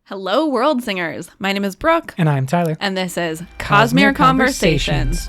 Hello, world singers. My name is Brooke. And I'm Tyler. And this is Cosmere Conversations.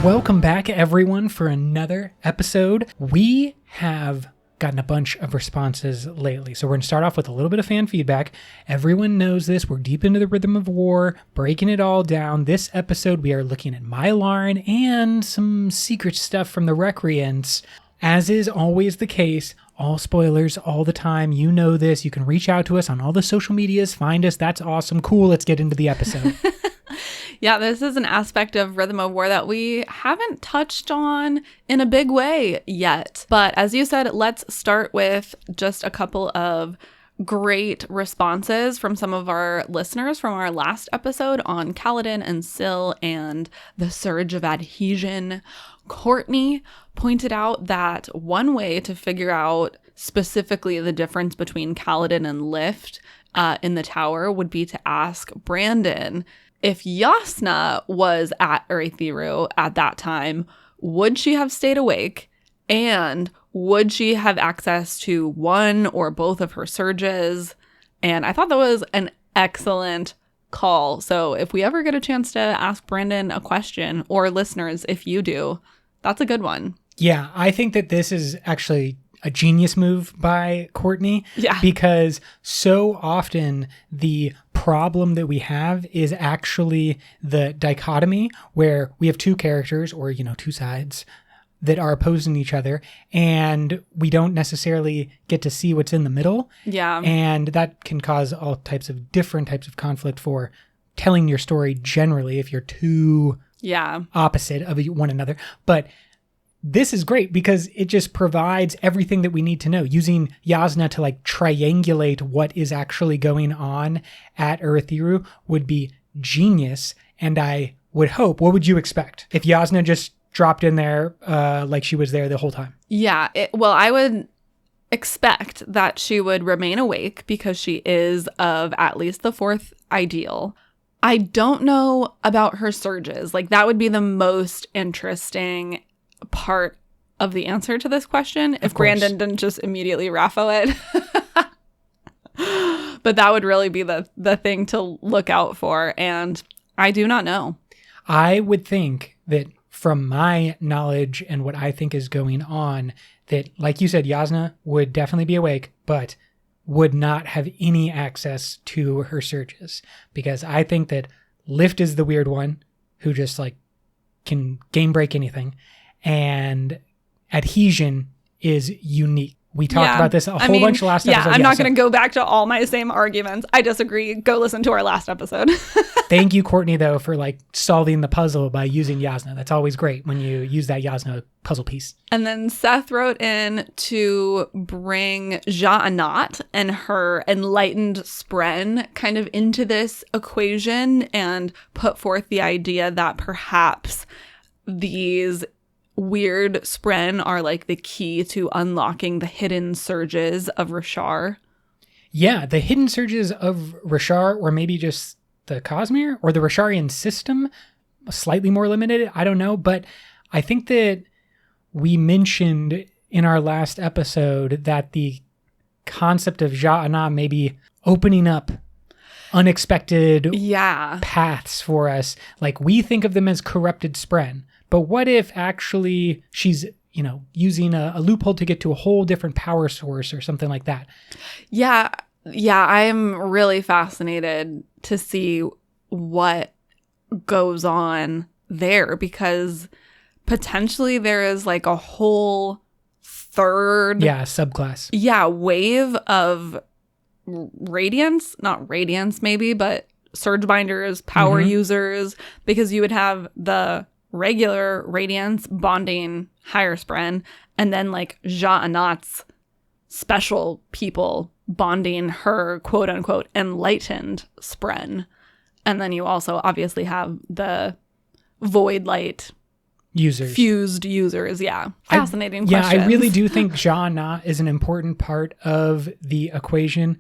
Welcome back, everyone, for another episode. We have gotten a bunch of responses lately. So we're going to start off with a little bit of fan feedback. Everyone knows this. We're deep into the rhythm of war, breaking it all down. This episode, we are looking at Mayalaran and some secret stuff from the Recreance. As is always the case, all spoilers all the time. You know this. You can reach out to us on all the social medias. Find us. That's awesome. Cool. Let's get into the episode. Yeah, this is an aspect of Rhythm of War that we haven't touched on in a big way yet. But as you said, let's start with just a couple of great responses from some of our listeners from our last episode on Kaladin and Syl and the Surge of Adhesion. Courtney pointed out that one way to figure out specifically the difference between Kaladin and Lift in the tower would be to ask Brandon, if Jasnah was at Urithiru at that time, would she have stayed awake? And would she have access to one or both of her surges? And I thought that was an excellent call. So if we ever get a chance to ask Brandon a question, or listeners, if you do, that's a good one. Yeah, I think that this is actually a genius move by Courtney. Yeah. Because so often the problem that we have is actually the dichotomy where we have two characters or, two sides that are opposing each other and we don't necessarily get to see what's in the middle. Yeah. And that can cause all types of different types of conflict for telling your story generally if you're too opposite of one another. But this is great because it just provides everything that we need to know. Using Jasnah to triangulate what is actually going on at Urithiru would be genius. And I would hope, what would you expect if Jasnah just dropped in there like she was there the whole time? Yeah, I would expect that she would remain awake because she is of at least the fourth ideal. I don't know about her surges. That would be the most interesting part of the answer to this question if Brandon didn't just immediately raffle it. But that would really be the thing to look out for, and I do not know. I would think that from my knowledge and what I think is going on, that, like you said, Jasnah would definitely be awake, but would not have any access to her surges, because I think that Lift is the weird one who just can game break anything. And Adhesion is unique. We talked about this a whole bunch of last episode. I'm not going to go back to all my same arguments. I disagree. Go listen to our last episode. Thank you, Courtney, though, for solving the puzzle by using Jasnah. That's always great when you use that Jasnah puzzle piece. And then Seth wrote in to bring Ja'anat and her enlightened spren kind of into this equation and put forth the idea that perhaps these weird spren are the key to unlocking the hidden surges of Roshar. Yeah, the hidden surges of Roshar, or maybe just the Cosmere or the Rosharian system, slightly more limited. I don't know, but I think that we mentioned in our last episode that the concept of Ja'anah maybe opening up unexpected paths for us. We think of them as corrupted spren. But what if actually she's, using a loophole to get to a whole different power source or something like that? Yeah, I am really fascinated to see what goes on there, because potentially there is a whole third subclass wave of radiance, not radiance maybe, but surge binders, power users, because you would have the regular radiance bonding higher spren, and then Ja'anat's special people bonding her quote unquote enlightened spren. And then you also obviously have the void light users. Fused users, yeah. Fascinating questions. Yeah, I really do think Ja-Na is an important part of the equation.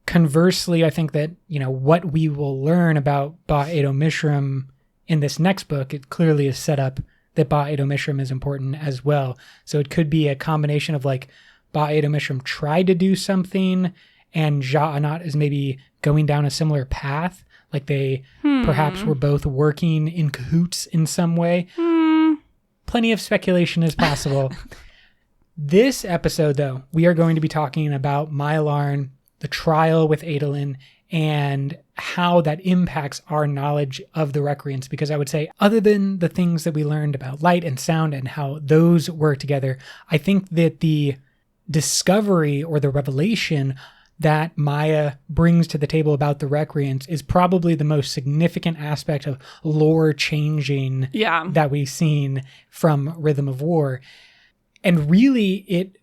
Conversely, I think that, what we will learn about Ba-Edo Mishram in this next book, it clearly is set up that Ba-Edo Mishram is important as well. So it could be a combination of like Ba-Edo Mishram tried to do something and Ja-Na is maybe going down a similar path. Like they perhaps were both working in cahoots in some way. Plenty of speculation is possible. This episode, though, we are going to be talking about Mayalaran, the trial with Adolin, and how that impacts our knowledge of the Recreance. Because I would say, other than the things that we learned about light and sound and how those work together, I think that the discovery or the revelation that Maya brings to the table about the Recreance is probably the most significant aspect of lore changing that we've seen from Rhythm of War. And really, it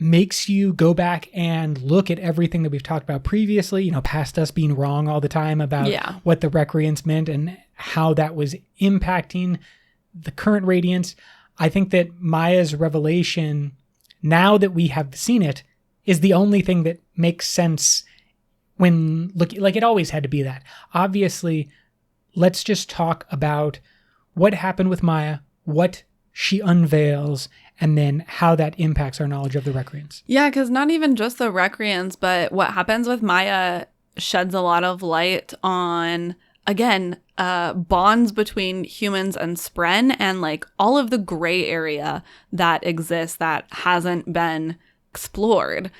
makes you go back and look at everything that we've talked about previously, past us being wrong all the time about what the Recreance meant and how that was impacting the current Radiance. I think that Maya's revelation, now that we have seen it, is the only thing that makes sense when looking, like it always had to be that. Obviously, let's just talk about what happened with Maya, what she unveils, and then how that impacts our knowledge of the Recreance. Yeah, because not even just the Recreance, but what happens with Maya sheds a lot of light on, again, bonds between humans and spren and like all of the gray area that exists that hasn't been explored.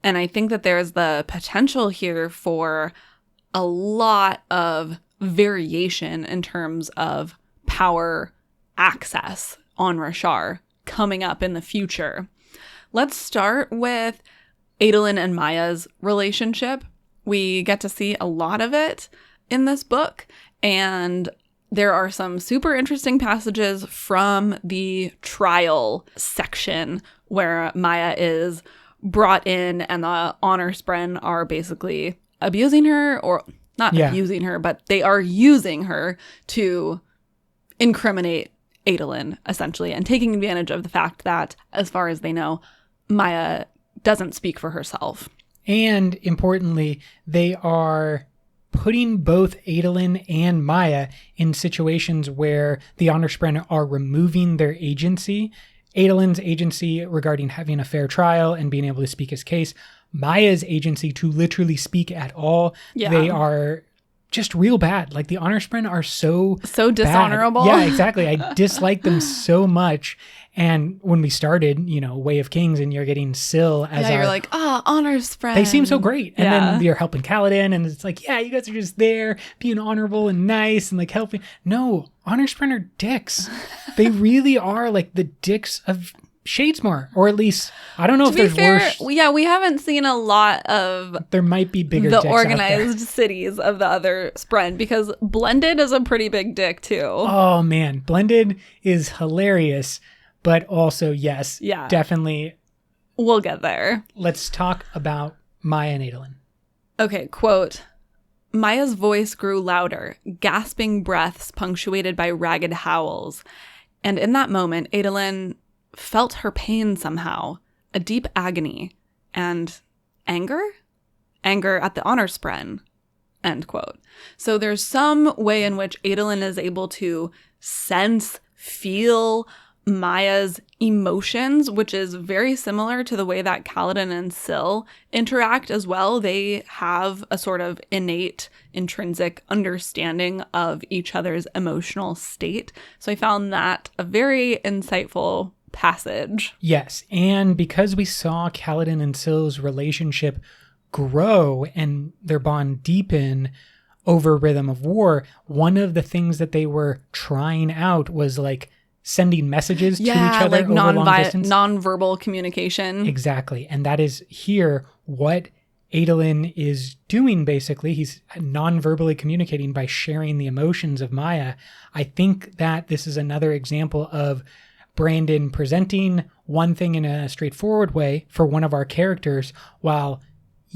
And I think that there's the potential here for a lot of variation in terms of power access on Roshar coming up in the future. Let's start with Adolin and Maya's relationship. We get to see a lot of it in this book, and there are some super interesting passages from the trial section where Maya is brought in and the honor spren are basically abusing her, or not abusing her, but they are using her to incriminate Adolin, essentially, and taking advantage of the fact that, as far as they know, Maya doesn't speak for herself. And importantly, they are putting both Adolin and Maya in situations where the honor spren are removing their agency. Adolin's agency regarding having a fair trial and being able to speak his case. Maya's agency to literally speak at all. Yeah. They are just real bad. Like the honor spren are so dishonorable. Bad. Yeah, exactly. I dislike them so much. And when we started, Way of Kings, and you're getting Syl as you're like, honor spren. They seem so great. And then you're helping Kaladin, and it's like, you guys are just there being honorable and nice and like helping. No, honor spren are dicks. They really are like the dicks of Shadesmar, or at least I don't know if there's worse. Yeah, we haven't seen a lot of. There might be bigger. The dicks organized cities of the other spren, because Blended is a pretty big dick too. Oh man, Blended is hilarious, but also yes, definitely. We'll get there. Let's talk about Maya and Adolin. Okay, quote. Maya's voice grew louder, gasping breaths punctuated by ragged howls, and in that moment, Adolin felt her pain somehow, a deep agony, and anger at the honor spren, end quote. So there's some way in which Adolin is able to sense, feel Maya's emotions, which is very similar to the way that Kaladin and Syl interact as well. They have a sort of innate, intrinsic understanding of each other's emotional state. So I found that a very insightful passage. Yes, and because we saw Kaladin and Syl's relationship grow and their bond deepen over Rhythm of War, one of the things that they were trying out was like sending messages to each other like over long distance. Non-verbal communication. Exactly, and that is here what Adolin is doing, basically. He's non-verbally communicating by sharing the emotions of Maya. I think that this is another example of Brandon presenting one thing in a straightforward way for one of our characters while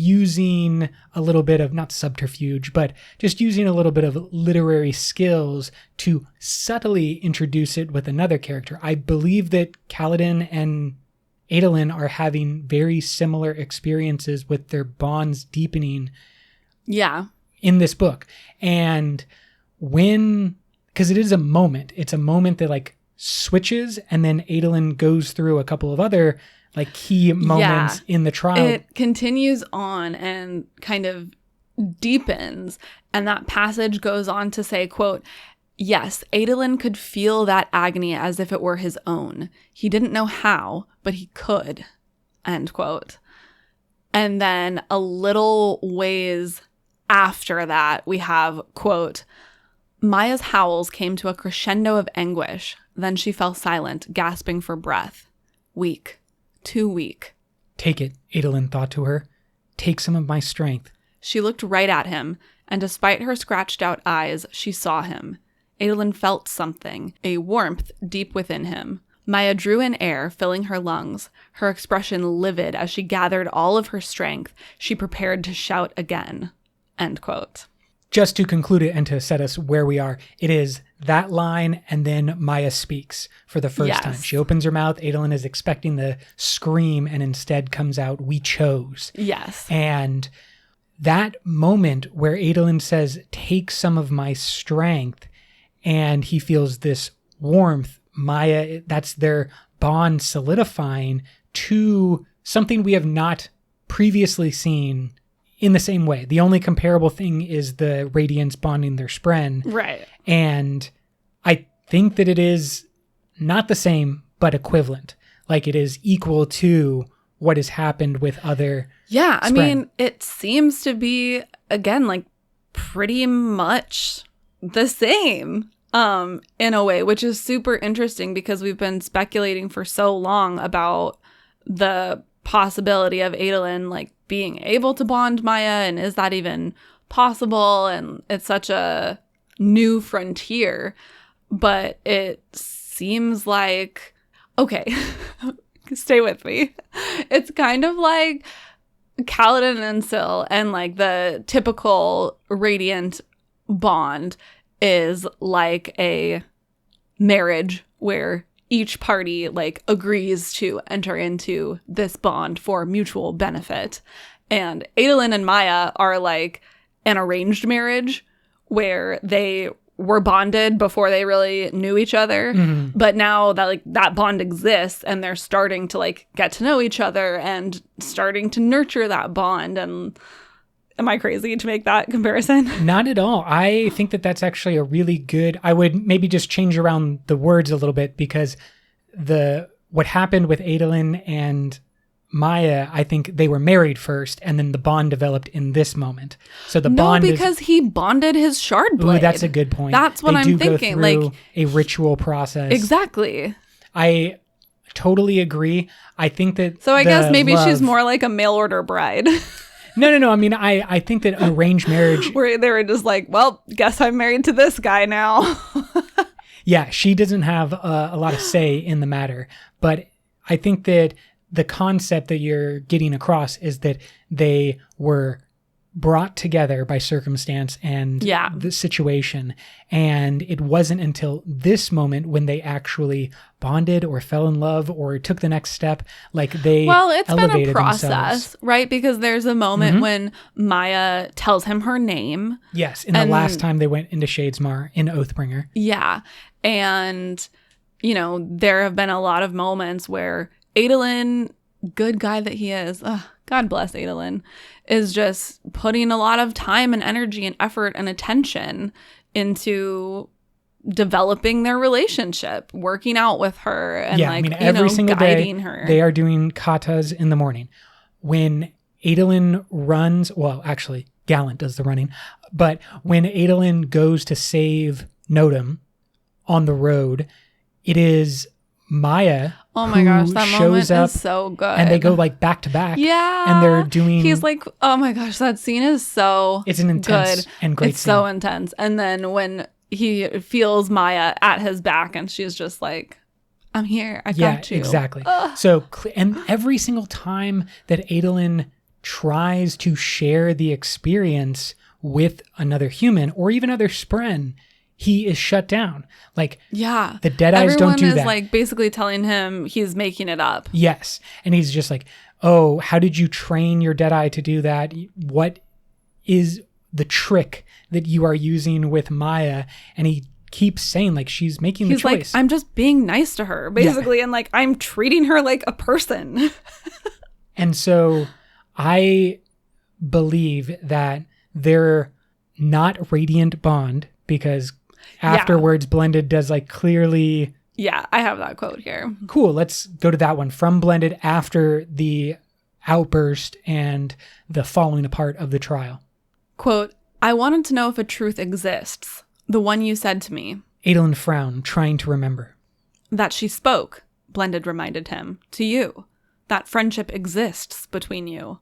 using a little bit of, not subterfuge, but just using a little bit of literary skills to subtly introduce it with another character. I believe that Kaladin and Adolin are having very similar experiences with their bonds deepening in this book. And because it is a moment, it's a moment that like switches, and then Adolin goes through a couple of other like key moments in the trial. It continues on and kind of deepens, and that passage goes on to say, quote, "Yes, Adolin could feel that agony as if it were his own. He didn't know how, but he could," end quote. And then a little ways after that, we have, quote, "Maya's howls came to a crescendo of anguish. Then she fell silent, gasping for breath. Weak. Too weak." "Take it," Adolin thought to her. "Take some of my strength." She looked right at him, and despite her scratched out eyes, she saw him. Adolin felt something, a warmth deep within him. Maya drew in air, filling her lungs, her expression livid as she gathered all of her strength. She prepared to shout again. End quote. Just to conclude it and to set us where we are, it is that line, and then Maya speaks for the first time. She opens her mouth. Adolin is expecting the scream, and instead comes out, "We chose." Yes. And that moment where Adolin says, "Take some of my strength," and he feels this warmth, Maya, that's their bond solidifying to something we have not previously seen in the same way. The only comparable thing is the Radiants bonding their spren. Right. And I think that it is not the same, but equivalent. Like it is equal to what has happened with other Yeah, I spren. mean, it seems to be, again, like pretty much the same in a way, which is super interesting because we've been speculating for so long about the possibility of Adolin like being able to bond Maya, and is that even possible? And it's such a new frontier, but it seems like, okay, stay with me. It's kind of like Kaladin and Syl, and like the typical Radiant bond is like a marriage where each party like agrees to enter into this bond for mutual benefit. And Adolin and Maya are like an arranged marriage where they were bonded before they really knew each other. Mm-hmm. But now that like that bond exists, and they're starting to like get to know each other and starting to nurture that bond. And am I crazy to make that comparison? Not at all. I think that that's actually a really good, I would maybe just change around the words a little bit, because what happened with Adolin and Maya, I think they were married first, and then the bond developed in this moment. So the bond because he bonded his shard blade. Ooh, that's a good point. That's what I'm thinking. Go through like a ritual process. Exactly. I totally agree. I think that. So I guess maybe she's more like a mail order bride. No. I mean, I think that arranged marriage... Where they were just like, well, guess I'm married to this guy now. Yeah, she doesn't have a lot of say in the matter. But I think that the concept that you're getting across is that they were brought together by circumstance and the situation. And it wasn't until this moment when they actually bonded or fell in love or took the next step, like they it's been a process, themselves. Right? Because there's a moment when Maya tells him her name. Yes, the last time they went into Shadesmar in Oathbringer. Yeah. And, you know, there have been a lot of moments where Adolin, good guy that he is, God bless Adolin, is just putting a lot of time and energy and effort and attention into developing their relationship, working out with her, and every single guiding day, her. They are doing katas in the morning. When Adolin runs, well, actually, Gallant does the running, but when Adolin goes to save Nodum on the road, it is Maya. Oh my gosh, that moment is so good. And they go like back to back. Yeah. And they're doing... He's like, oh my gosh, that scene is so It's an intense good. And great It's scene. so intense. And then when he feels Maya at his back and she's just like, I'm here. I got you. Yeah, exactly. So, and every single time that Adolin tries to share the experience with another human or even other spren, he is shut down. Like, yeah, the Deadeyes don't do that. Everyone is like basically telling him he's making it up. Yes. And he's just like, oh, how did you train your Deadeye to do that? What is the trick that you are using with Maya? And he keeps saying, like, she's making the choice. He's like, I'm just being nice to her, basically. Yeah. And like, I'm treating her like a person. And so I believe that they're not radiant bond, because afterwards Blended does like clearly... Yeah, I have that quote here. Cool, let's go to that one. From Blended after the outburst and the falling apart of the trial. Quote, I wanted to know if a truth exists. The one you said to me. Adolin frowned, trying to remember. That she spoke, Blended reminded him, to you. That friendship exists between you.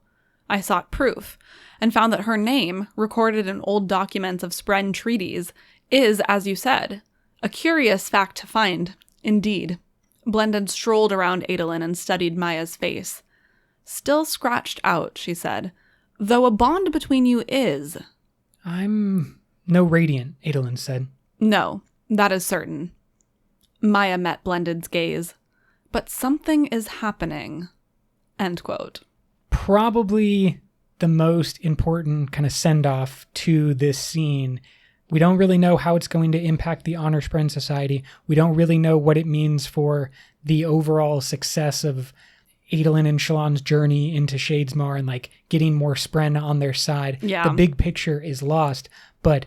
I sought proof, and found that her name, recorded in old documents of spren treaties, is, as you said, a curious fact to find, indeed. Blended strolled around Adolin and studied Maya's face. Still scratched out, she said, though a bond between you is. I'm no radiant, Adolin said. No, that is certain. Maya met Blended's gaze. But something is happening. End quote. Probably the most important kind of send-off to this scene. We don't really know how it's going to impact the Honor Spren Society. We don't really know what it means for the overall success of Adolin and Shallan's journey into Shadesmar and like getting more spren on their side. Yeah. The big picture is lost, but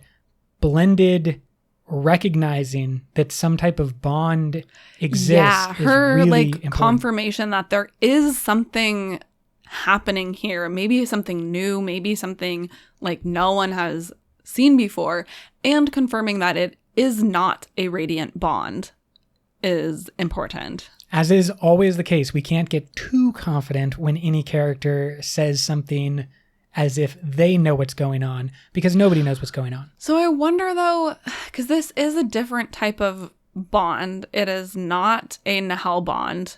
Blended recognizing that some type of bond exists. Yeah, her is really like important. confirmation that there is something happening here, maybe something new, maybe something like no one has seen before, and confirming that it is not a radiant bond is important. As is always the case, we can't get too confident when any character says something as if they know what's going on, because nobody knows what's going on. So I wonder though, because this is a different type of bond. It is not a Nahel bond,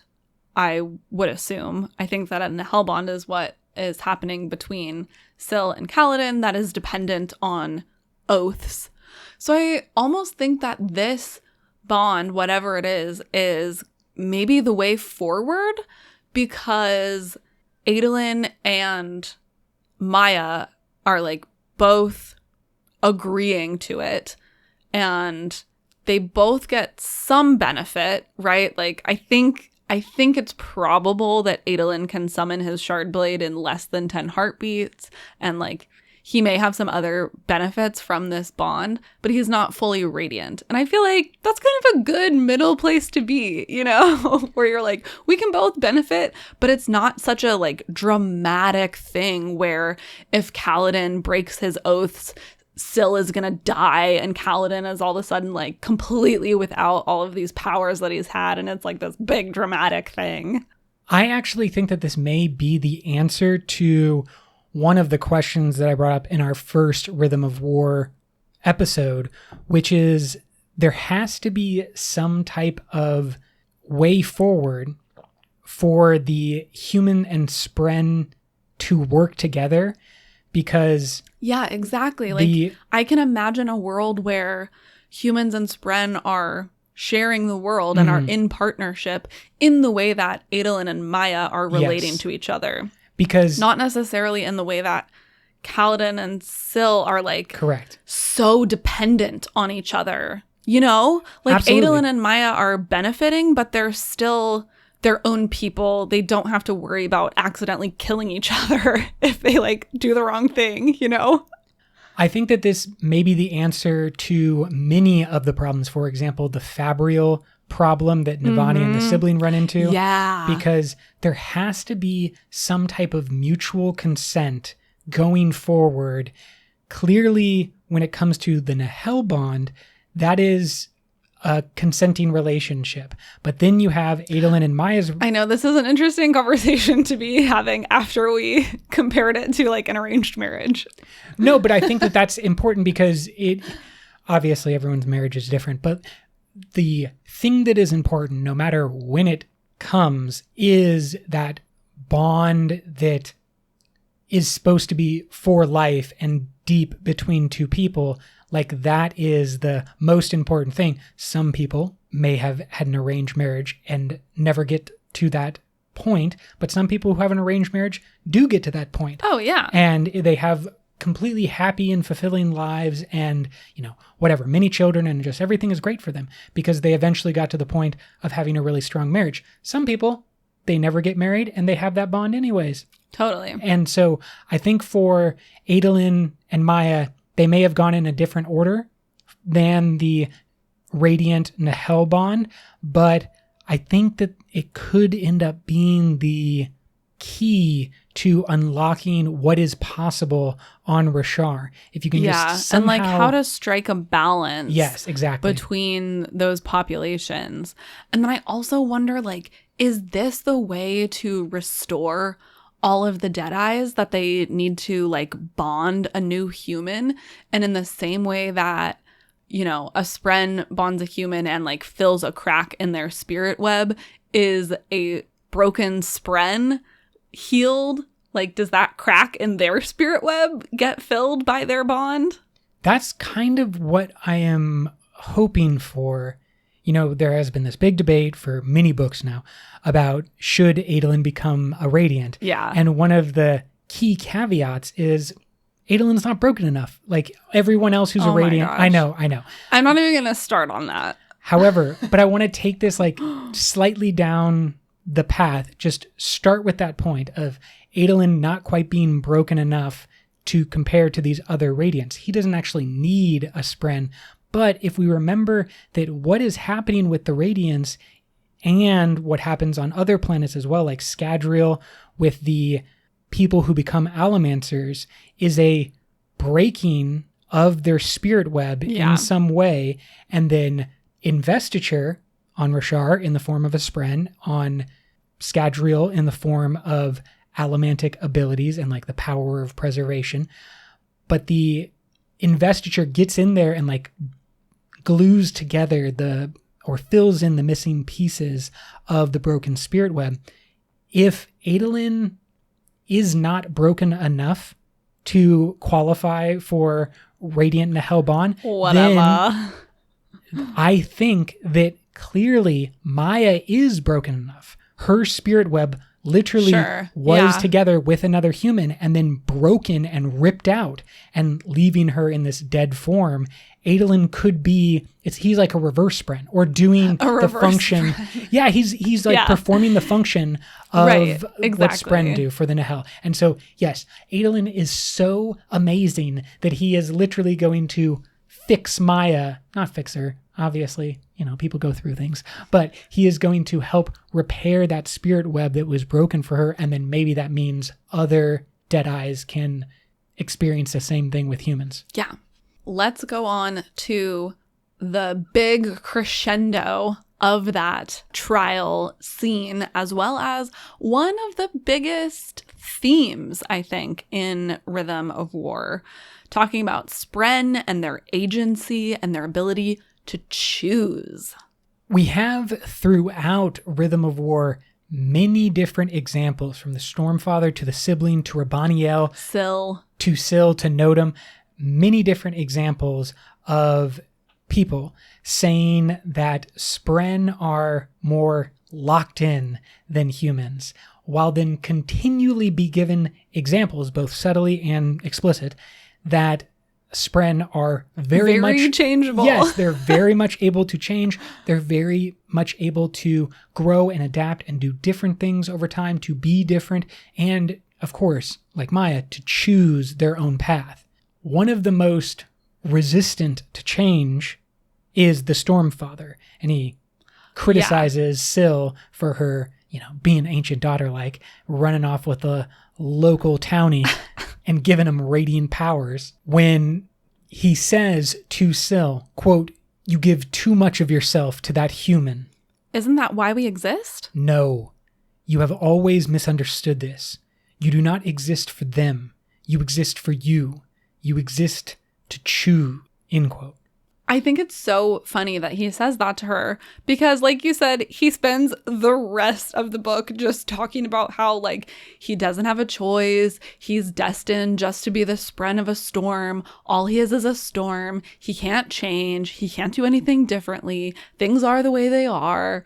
I would assume. I think that a Nahel bond is what is happening between Syl and Kaladin that is dependent on oaths. So I almost think that this bond, whatever it is maybe the way forward, because Adolin and Maya are like both agreeing to it, and they both get some benefit, right? Like I think it's probable that Adolin can summon his shard blade in less than 10 heartbeats, and like he may have some other benefits from this bond, but he's not fully radiant. And I feel like that's kind of a good middle place to be, you know, where you're like, we can both benefit, but it's not such a like dramatic thing where if Kaladin breaks his oaths, Syl is gonna die and Kaladin is all of a sudden like completely without all of these powers that he's had, and it's like this big dramatic thing. I actually think that this may be the answer to one of the questions that I brought up in our first Rhythm of War episode, which is there has to be some type of way forward for the human and spren to work together, because yeah, exactly. Like I can imagine a world where humans and spren are sharing the world and are in partnership in the way that Adolin and Maya are relating to each other. Because not necessarily in the way that Kaladin and Syl are like correct, so dependent on each other. You know, like absolutely. Adolin and Maya are benefiting, but they're still their own people. They don't have to worry about accidentally killing each other if they like do the wrong thing, you know? I think that this may be the answer to many of the problems. For example, the Fabrial problem that Navani and the sibling run into. Yeah. Because there has to be some type of mutual consent going forward. Clearly, when it comes to the Nahel bond, that is a consenting relationship. But then you have Adolin and Maya's... I know, this is an interesting conversation to be having after we compared it to like an arranged marriage. No, but I think that that's important because it... Obviously, everyone's marriage is different, but the thing that is important, no matter when it comes, is that bond that is supposed to be for life and deep between two people, like that is the most important thing. Some people may have had an arranged marriage and never get to that point, but some people who have an arranged marriage do get to that point. Oh, yeah. And they have completely happy and fulfilling lives and, whatever, many children, and just everything is great for them because they eventually got to the point of having a really strong marriage. Some people, they never get married and they have that bond anyways. Totally. And so I think for Adolin and Maya, they may have gone in a different order than the Radiant Nahel bond, but I think that it could end up being the key to unlocking what is possible on Roshar. If you can just somehow... and how to strike a balance. Yes, exactly. Between those populations. And then I also wonder, is this the way to restore all of the Deadeyes, that they need to bond a new human? And in the same way that, a spren bonds a human and fills a crack in their spirit web, is a broken spren healed? Does that crack in their spirit web get filled by their bond? That's kind of what I am hoping for. There has been this big debate for many books now about should Adolin become a Radiant. Yeah. And one of the key caveats is Adolin's not broken enough. Like everyone else who's a Radiant. Gosh. I know. I'm not even going to start on that. However, but I want to take this slightly down the path. Just start with that point of Adolin not quite being broken enough to compare to these other Radiants. He doesn't actually need a spren. But if we remember that what is happening with the Radiants and what happens on other planets as well, like Scadrial with the people who become Allomancers, is a breaking of their spirit web in some way, and then investiture on Roshar in the form of a spren, on Scadrial in the form of allomantic abilities and the power of preservation. But the investiture gets in there and glues together or fills in the missing pieces of the broken spirit web. If Adolin is not broken enough to qualify for Radiant Nahel bond, then I think that clearly Maya is broken enough. Her spirit web literally was together with another human and then broken and ripped out and leaving her in this dead form. Adolin could be, he's like a reverse spren or doing the function. Spren. Yeah, he's performing the function of what spren do for the Nahel. And so, yes, Adolin is so amazing that he is literally going to fix Maya, not fix her, obviously, people go through things, but he is going to help repair that spirit web that was broken for her. And then maybe that means other Deadeyes can experience the same thing with humans. Yeah. Let's go on to the big crescendo of that trial scene, as well as one of the biggest themes, I think, in Rhythm of War, talking about spren and their agency and their ability to choose. We have throughout Rhythm of War many different examples, from the Stormfather to the Sibling to Rabaniel, Syl to Nodum, many different examples of people saying that spren are more locked in than humans, while then continually be given examples, both subtly and explicit, that spren are very much changeable. Yes, they're very much able to change. They're very much able to grow and adapt and do different things over time, to be different, and of course, like Maya, to choose their own path. One of the most resistant to change is the Stormfather, and he criticizes Syl for her, being ancient daughter-like, running off with a local townie and giving him radiant powers, when he says to Syl, quote, "You give too much of yourself to that human." Isn't that why we exist? No. You have always misunderstood this. You do not exist for them. You exist for you. You exist to choose, end quote. I think it's so funny that he says that to her because, like you said, he spends the rest of the book just talking about how, like, he doesn't have a choice. He's destined just to be the spren of a storm. All he is a storm. He can't change. He can't do anything differently. Things are the way they are.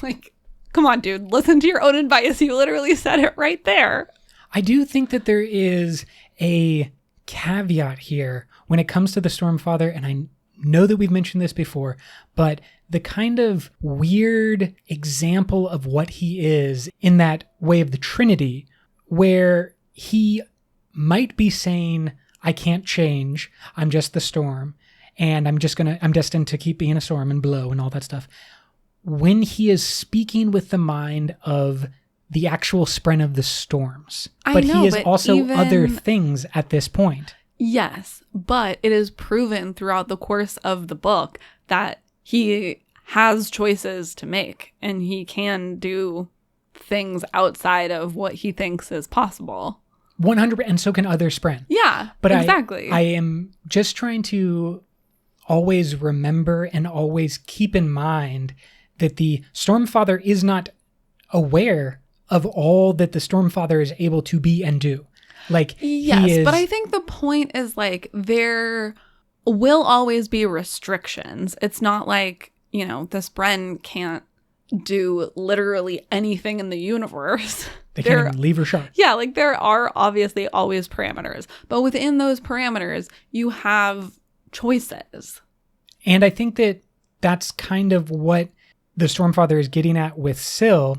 Like, come on, dude. Listen to your own advice. You literally said it right there. I do think that there is a caveat here when it comes to the Stormfather, and I know that we've mentioned this before, but the kind of weird example of what he is in that way of the Trinity, where he might be saying, I can't change, I'm just the storm, and I'm destined to keep being a storm and blow and all that stuff. When he is speaking with the mind of the actual spren of the storms. But he is also other things at this point. Yes, but it is proven throughout the course of the book that he has choices to make and he can do things outside of what he thinks is possible. 100%, and so can other spren. Yeah, but exactly. I am just trying to always remember and always keep in mind that the Stormfather is not aware of all that the Stormfather is able to be and do. Like, yes, but I think the point is, like, there will always be restrictions. It's not like, you know, the spren can't do literally anything in the universe. They can't even leave Roshar. Yeah, like, there are obviously always parameters. But within those parameters, you have choices. And I think that that's kind of what the Stormfather is getting at with Syl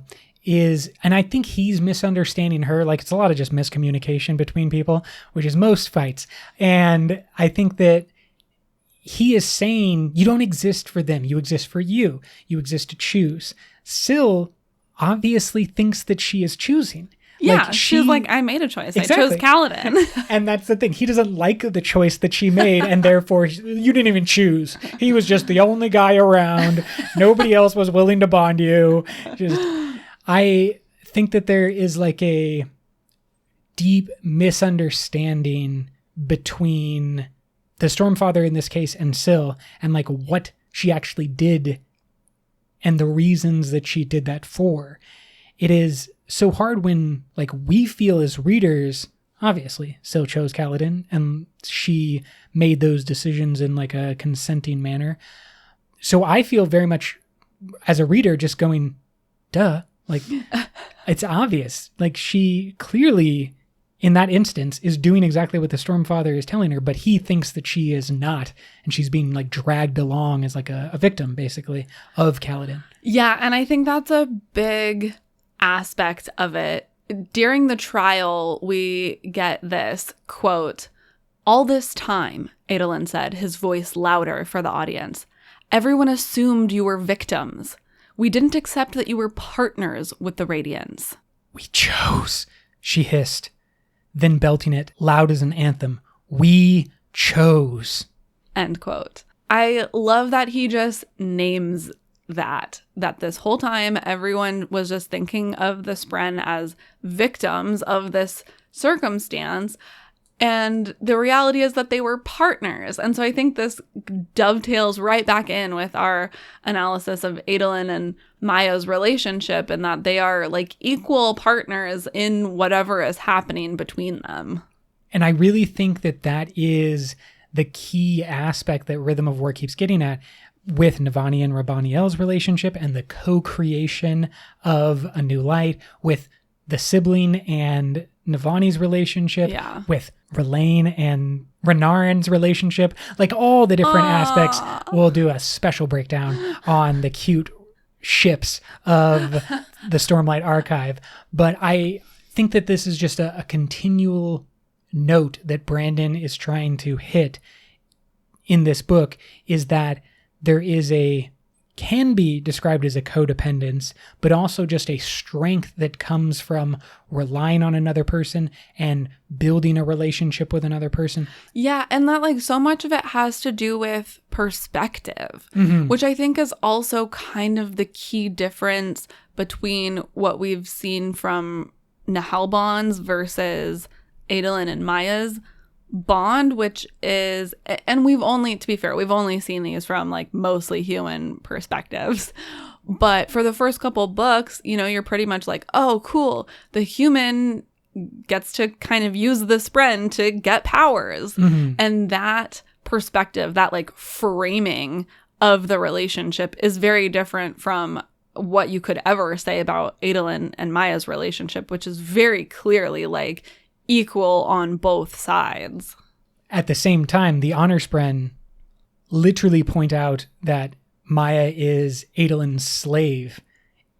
is, and I think he's misunderstanding her. Like, it's a lot of just miscommunication between people, which is most fights. And I think that he is saying, you don't exist for them. You exist for you. You exist to choose. Syl obviously thinks that she is choosing. Yeah, like, she's like, I made a choice. Exactly. I chose Kaladin. And that's the thing. He doesn't like the choice that she made, and therefore, you didn't even choose. He was just the only guy around. Nobody else was willing to bond you. I think that there is like a deep misunderstanding between the Stormfather in this case and Syl, and like what she actually did and the reasons that she did that for. It is so hard when, like, we feel as readers, obviously Syl chose Kaladin and she made those decisions in like a consenting manner. So I feel very much as a reader just going, duh. Like, it's obvious. Like, she clearly, in that instance, is doing exactly what the Stormfather is telling her, but he thinks that she is not, and she's being, like, dragged along as, like, a victim, basically, of Kaladin. Yeah, and I think that's a big aspect of it. During the trial, we get this quote, "All this time," Adolin said, his voice louder for the audience, "everyone assumed you were victims. We didn't accept that you were partners with the Radiants." "We chose," she hissed, then belting it loud as an anthem. "We chose." End quote. I love that he just names that this whole time everyone was just thinking of the spren as victims of this circumstance. And the reality is that they were partners. And so I think this dovetails right back in with our analysis of Adolin and Maya's relationship, and that they are like equal partners in whatever is happening between them. And I really think that that is the key aspect that Rhythm of War keeps getting at with Navani and Rabaniel's relationship and the co-creation of A New Light, with the sibling and Navani's relationship, with Relaine and Renarin's relationship, like all the different aspects. We'll do a special breakdown on the cute ships of the Stormlight Archive. But I think that this is just a continual note that Brandon is trying to hit in this book, is that there is can be described as a codependence, but also just a strength that comes from relying on another person and building a relationship with another person. Yeah, and that like so much of it has to do with perspective, which I think is also kind of the key difference between what we've seen from Nahelbon's versus Adolin and Maya's bond, which is, and we've only, to be fair, we've only seen these from like mostly human perspectives. But for the first couple books, you know, you're pretty much like, oh, cool. The human gets to kind of use the spren to get powers. And that perspective, that like framing of the relationship is very different from what you could ever say about Adolin and Maya's relationship, which is very clearly like equal on both sides. At the same time, the honor spren literally point out that Maya is Adolin's slave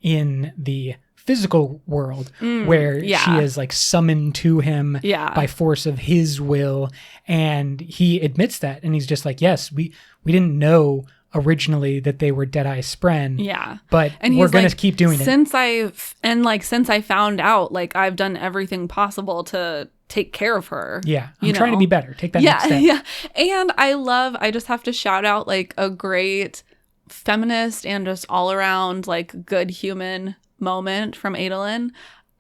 in the physical world, where she is like summoned to him by force of his will, and he admits that, and he's just like, yes, we didn't know originally that they were Deadeye spren, but and we're gonna keep doing it. Since I found out, like, I've done everything possible to take care of her. I'm trying to be better. Take that next step. And I just have to shout out like a great feminist and just all around like good human moment from Adolin.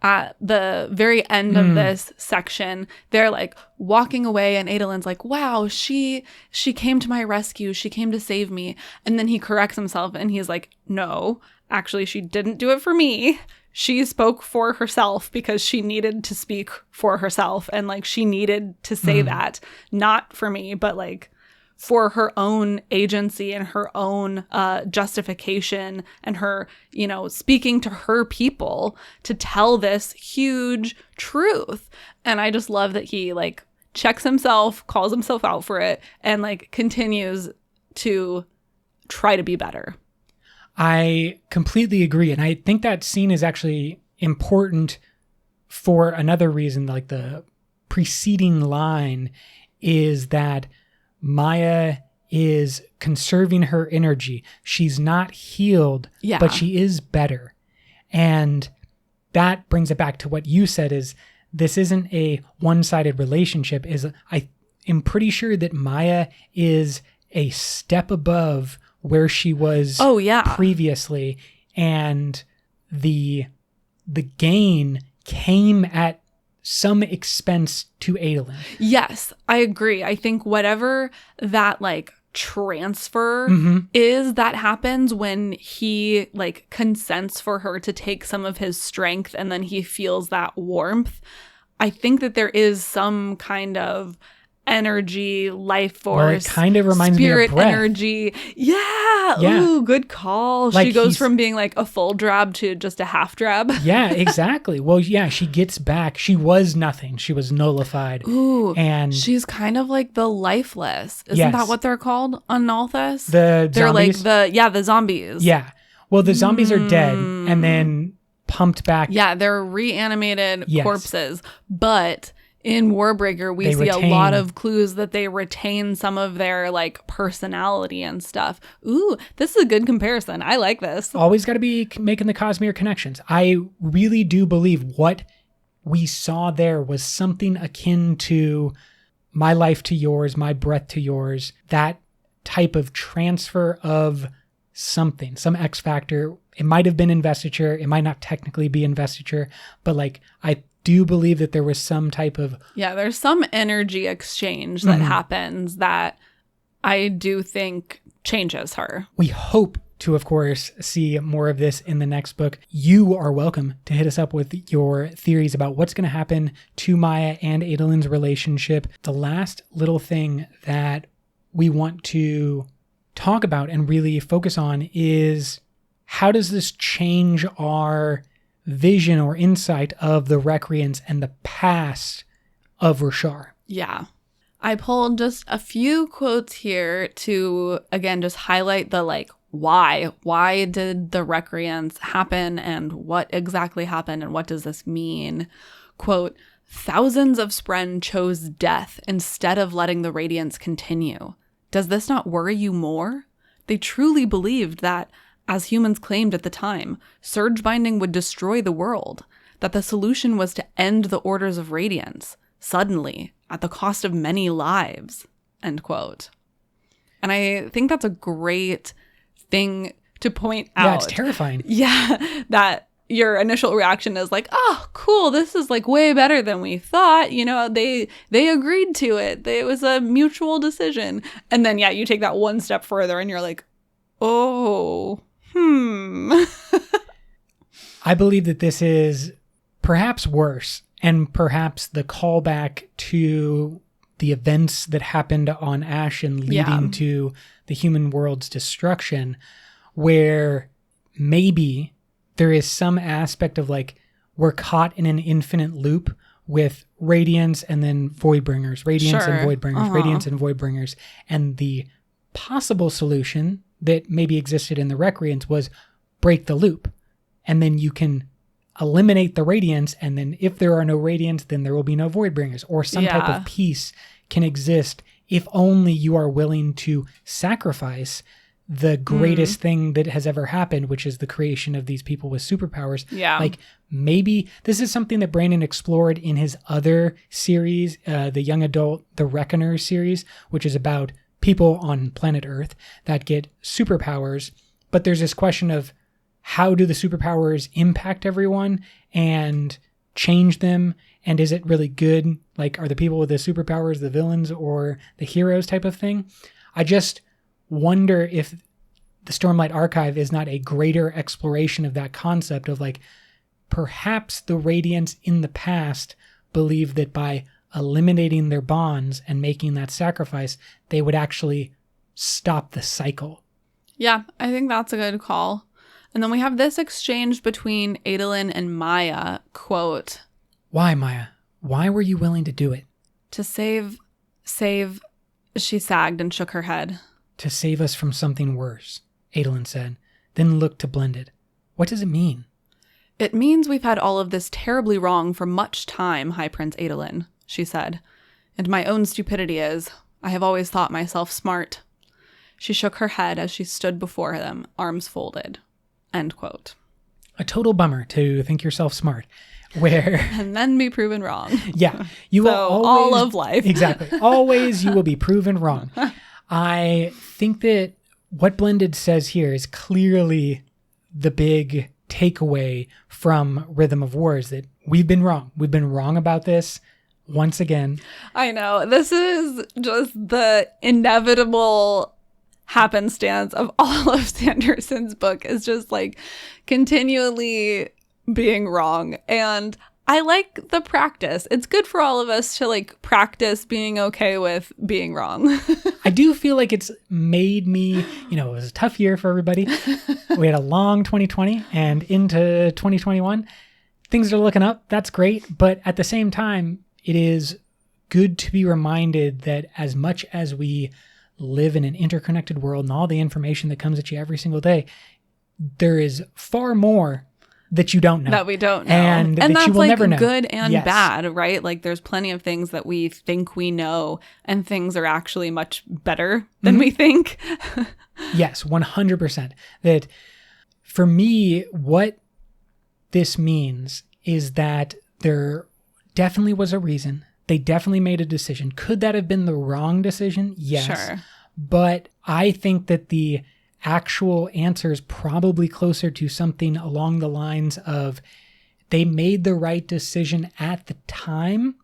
At the very end of this section, they're like walking away, and Adolin's like, wow, she came to my rescue. She came to save me. And then he corrects himself and he's like, no, actually, she didn't do it for me. She spoke for herself because she needed to speak for herself. And like, she needed to say that, not for me, but like for her own agency and her own justification and her, you know, speaking to her people to tell this huge truth. And I just love that he like checks himself, calls himself out for it, and like continues to try to be better. I completely agree. And I think that scene is actually important for another reason. Like the preceding line is that Maya is conserving her energy. She's not healed, but she is better. And that brings it back to what you said, is this isn't a one-sided relationship. I am pretty sure that Maya is a step above where she was previously. And the gain came at some expense to Adolin. Yes, I agree. I think whatever that like transfer is that happens when he like consents for her to take some of his strength, and then he feels that warmth. I think that there is some kind of energy, life force. Well, it kind of reminds me of breath. Energy. Yeah. Ooh, good call. Like, she goes from being like a full drab to just a half drab. Yeah, exactly. Well, yeah, she gets back. She was nothing. She was nullified. Ooh. And she's kind of like the lifeless. Isn't that what they're called on Nalthus? They're zombies? Like the zombies. Yeah. Well, the zombies are dead and then pumped back. Yeah, they're reanimated corpses. But in Warbreaker, we see a lot of clues that they retain some of their like personality and stuff. Ooh, this is a good comparison. I like this. Always got to be making the Cosmere connections. I really do believe what we saw there was something akin to my life to yours, my breath to yours, that type of transfer of something, some X factor. It might have been investiture. It might not technically be investiture, but like I do believe that there was some type of... Yeah, there's some energy exchange that happens that I do think changes her. We hope to, of course, see more of this in the next book. You are welcome to hit us up with your theories about what's going to happen to Maya and Adolin's relationship. The last little thing that we want to talk about and really focus on is, how does this change our vision or insight of the Recreance and the past of Roshar? Yeah. I pulled just a few quotes here to, again, just highlight the like, why? Why did the Recreance happen, and what exactly happened, and what does this mean? Quote, thousands of spren chose death instead of letting the radiance continue. Does this not worry you more? They truly believed that, as humans claimed at the time, surge binding would destroy the world, that the solution was to end the orders of radiance, suddenly, at the cost of many lives, end quote. And I think that's a great thing to point out. Yeah, it's terrifying. Yeah, that your initial reaction is like, oh, cool, this is like way better than we thought. You know, they agreed to it. It was a mutual decision. And then, yeah, you take that one step further and you're like, oh, I believe that this is perhaps worse, and perhaps the callback to the events that happened on Ashen leading to the human world's destruction, where maybe there is some aspect of like we're caught in an infinite loop with Radiance and then Voidbringers, Radiance and Voidbringers, Radiance and Voidbringers. And the possible solution that maybe existed in the Recreance was break the loop. And then you can eliminate the Radiance, and then if there are no Radiance, then there will be no Voidbringers, or some type of peace can exist if only you are willing to sacrifice the greatest thing that has ever happened, which is the creation of these people with superpowers. Yeah. Like, maybe this is something that Brandon explored in his other series, the young adult, the Reckoners series, which is about people on planet Earth that get superpowers. But there's this question of how do the superpowers impact everyone and change them? And is it really good? Like, are the people with the superpowers the villains or the heroes type of thing? I just wonder if the Stormlight Archive is not a greater exploration of that concept of like, perhaps the Radiants in the past believed that by eliminating their bonds and making that sacrifice, they would actually stop the cycle. Yeah, I think that's a good call. And then we have this exchange between Adolin and Maya, quote, "Why, Maya? Why were you willing to do it?" "To save, she sagged and shook her head. "To save us from something worse," Adolin said, then looked to Blended. "What does it mean?" "It means we've had all of this terribly wrong for much time, High Prince Adolin," she said. "And my own stupidity is, I have always thought myself smart." She shook her head as she stood before them, arms folded. End quote. A total bummer to think yourself smart. Where and then be proven wrong. Yeah, you will always, all of life. Exactly. Always you will be proven wrong. I think that what Blended says here is clearly the big takeaway from Rhythm of War is that we've been wrong. We've been wrong about this once again. I know. This is just the inevitable happenstance of all of Sanderson's book, is just like continually being wrong. And I like the practice. It's good for all of us to like practice being okay with being wrong. I do feel like it's made me, it was a tough year for everybody. We had a long 2020 and into 2021. Things are looking up. That's great. But at the same time, it is good to be reminded that as much as we live in an interconnected world and all the information that comes at you every single day, there is far more that you don't know. That we don't know. And that that's you will like never know. Good and bad, right? Like there's plenty of things that we think we know and things are actually much better than we think. Yes, 100%. That for me, what this means is that there definitely was a reason. They definitely made a decision. Could that have been the wrong decision? Yes. Sure. But I think that the actual answer is probably closer to something along the lines of they made the right decision at the time,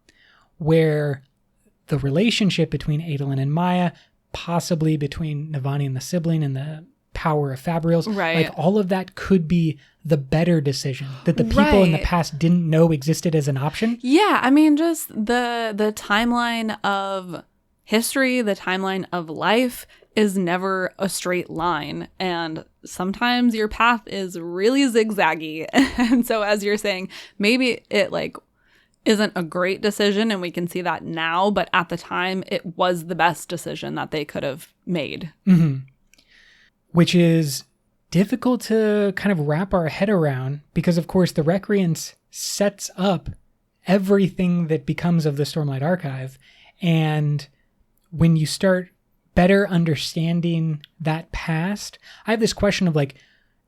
where the relationship between Adolin and Maya, possibly between Navani and the sibling and the power of Fabrials, right, like all of that could be the better decision that the people in the past didn't know existed as an option. Yeah, I mean, just the timeline of history, the timeline of life is never a straight line, and sometimes your path is really zigzaggy. And so as you're saying, maybe it like isn't a great decision and we can see that now, but at the time it was the best decision that they could have made. Mm-hmm. Which is difficult to kind of wrap our head around because, of course, the Recreance sets up everything that becomes of the Stormlight Archive. And when you start better understanding that past, I have this question of like,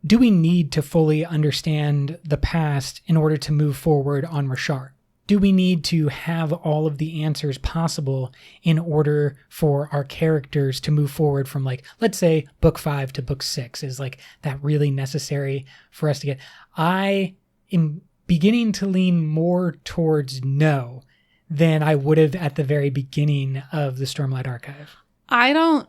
do we need to fully understand the past in order to move forward on Roshar? Do we need to have all of the answers possible in order for our characters to move forward from, like, let's say book 5 to book 6 is like that really necessary for us to get? I am beginning to lean more towards no than I would have at the very beginning of the Stormlight Archive. I don't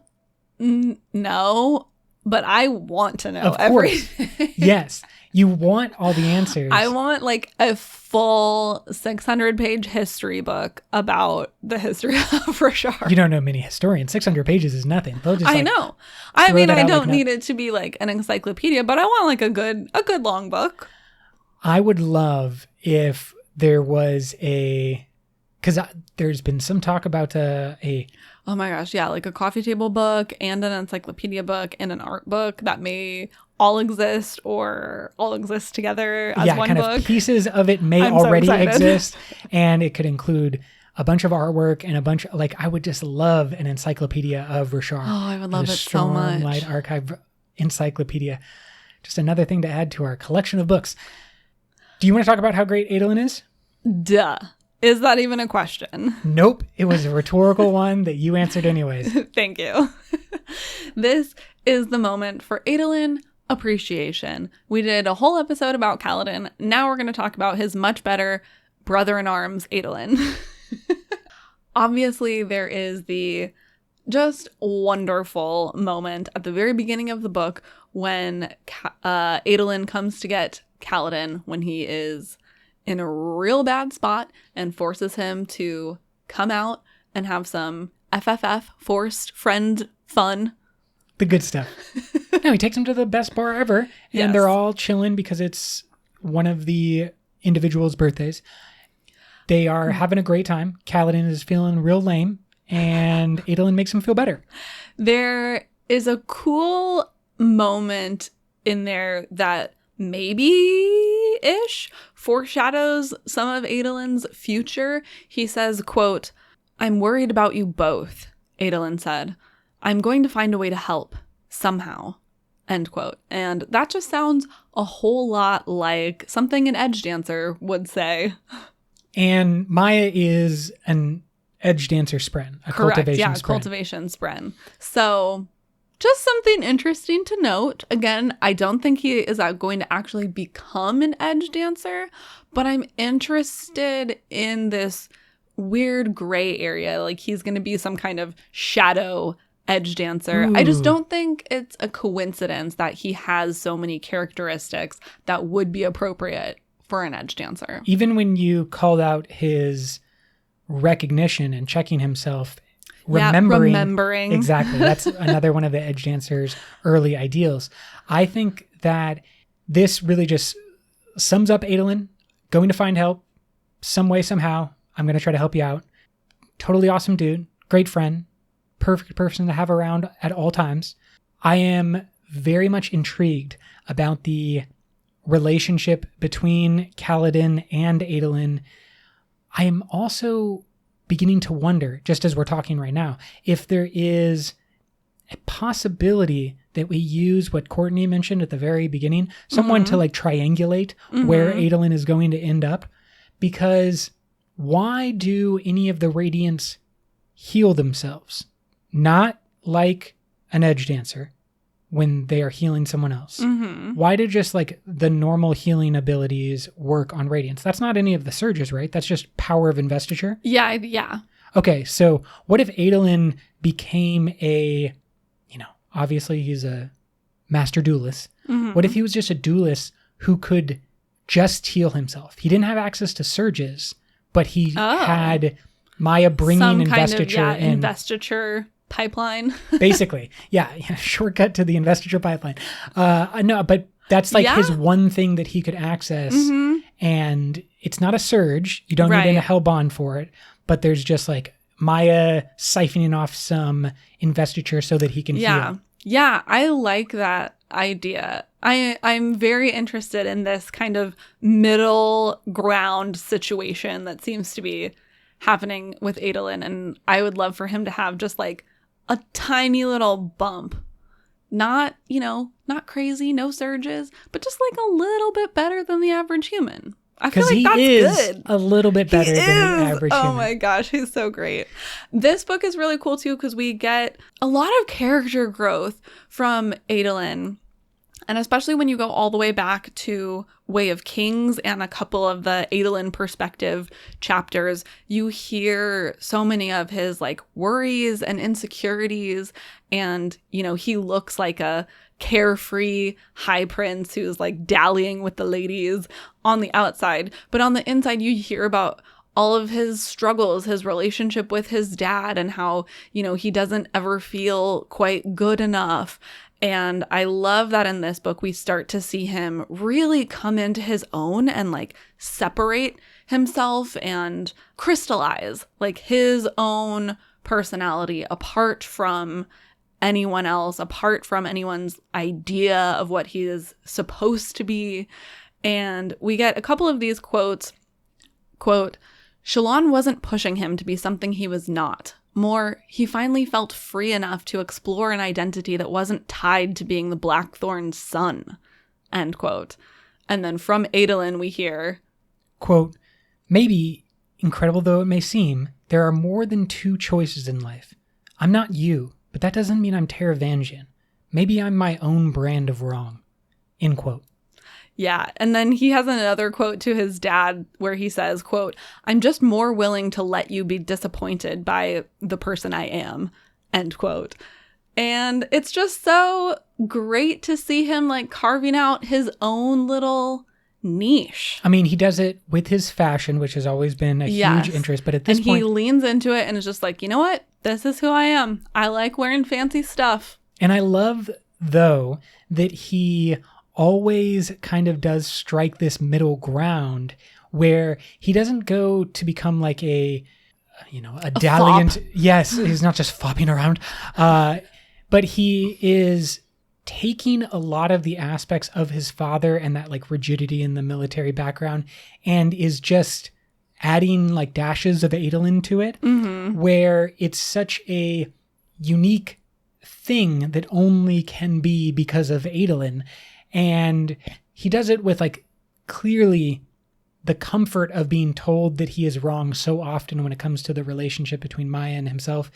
know, but I want to know of course. everything. Yes. You want all the answers. I want like a full 600-page history book about the history of Roshar. You don't know many historians. 600 pages is nothing. They'll just, I know. I mean, I don't like need it to be like an encyclopedia, but I want like a good long book. I would love if there was because there's been some talk about a oh my gosh, yeah, like a coffee table book and an encyclopedia book and an art book that may all exist or all exist together as one kind book. Of pieces of it may already exist, and it could include a bunch of artwork and a bunch of, like, I would just love an encyclopedia of Roshar. Oh, I would love it so much. Stormlight Archive encyclopedia. Just another thing to add to our collection of books. Do you want to talk about how great Adolin is? Duh. Is that even a question? Nope. It was a rhetorical one that you answered anyways. Thank you. This is the moment for Adolin appreciation. We did a whole episode about Kaladin. Now we're going to talk about his much better brother-in-arms, Adolin. Obviously, there is the just wonderful moment at the very beginning of the book when Adolin comes to get Kaladin when he is in a real bad spot and forces him to come out and have some FFF, forced friend fun. The good stuff. No, he takes him to the best bar ever, and yes. They're all chilling because it's one of the individuals' birthdays. They are having a great time. Kaladin is feeling real lame, and Adolin makes him feel better. There is a cool moment in there that maybe-ish foreshadows some of Adolin's future. He says, quote, "I'm worried about you both," Adolin said. "I'm going to find a way to help, somehow," end quote. And that just sounds a whole lot like something an edge dancer would say. And Maya is an edge dancer spren, a Correct, cultivation yeah, spren. cultivation spren. So just something interesting to note. Again, I don't think he is going to actually become an edge dancer, but I'm interested in this weird gray area. Like he's going to be some kind of shadow edge dancer. Ooh. I just don't think it's a coincidence that he has so many characteristics that would be appropriate for an edge dancer. Even when you called out his recognition and checking himself, remembering. Exactly. That's another one of the edge dancer's early ideals. I think that this really just sums up Adolin going to find help some way, somehow. I'm going to try to help you out. Totally awesome dude. Great friend. Perfect person to have around at all times. I am very much intrigued about the relationship between Kaladin and Adolin. I am also beginning to wonder, just as we're talking right now, if there is a possibility that we use what Courtney mentioned at the very beginning, someone to like triangulate where Adolin is going to end up. Because why do any of the Radiants heal themselves? Not like an edge dancer when they are healing someone else. Why do just like the normal healing abilities work on Radiants? That's not any of the surges, right? That's just power of investiture. Yeah. Okay, so what if Adolin became obviously he's a master duelist. What if he was just a duelist who could just heal himself? He didn't have access to surges, but he had Maya bringing some investiture kind of, in. Investiture pipeline. Basically. Yeah. Shortcut to the investiture pipeline. No, but that's like his one thing that he could access. And it's not a surge. You don't need a hell bond for it. But there's just like Maya siphoning off some investiture so that he can heal. Yeah, I like that idea. I'm very interested in this kind of middle ground situation that seems to be happening with Adolin. And I would love for him to have just like a tiny little bump. Not crazy, no surges, but just like a little bit better than the average human. I feel like that's good. A little bit better than the average human. Oh my gosh, he's so great. This book is really cool too because we get a lot of character growth from Adolin. And especially when you go all the way back to Way of Kings and a couple of the Adolin perspective chapters, you hear so many of his like worries and insecurities. And, he looks like a carefree high prince who's like dallying with the ladies on the outside. But on the inside, you hear about all of his struggles, his relationship with his dad, and how, he doesn't ever feel quite good enough. And I love that in this book, we start to see him really come into his own and like separate himself and crystallize like his own personality apart from anyone else, apart from anyone's idea of what he is supposed to be. And we get a couple of these quotes. Quote, Shallan wasn't pushing him to be something he was not. More, he finally felt free enough to explore an identity that wasn't tied to being the Blackthorn's son. End quote. And then from Adolin we hear, quote, maybe, incredible though it may seem, there are more than two choices in life. I'm not you, but that doesn't mean I'm Taravangian. Maybe I'm my own brand of wrong. End quote. Yeah, and then he has another quote to his dad where he says, quote, I'm just more willing to let you be disappointed by the person I am, end quote. And it's just so great to see him like carving out his own little niche. I mean, he does it with his fashion, which has always been a huge interest, but at this point... he leans into it and is just like, you know what? This is who I am. I like wearing fancy stuff. And I love, though, that he always kind of does strike this middle ground where he doesn't go to become like a dalliant. Fop. Yes, he's not just flopping around, but he is taking a lot of the aspects of his father and that like rigidity in the military background and is just adding like dashes of Adolin to it, where it's such a unique thing that only can be because of Adolin. And he does it with like clearly the comfort of being told that he is wrong so often when it comes to the relationship between Maya and himself.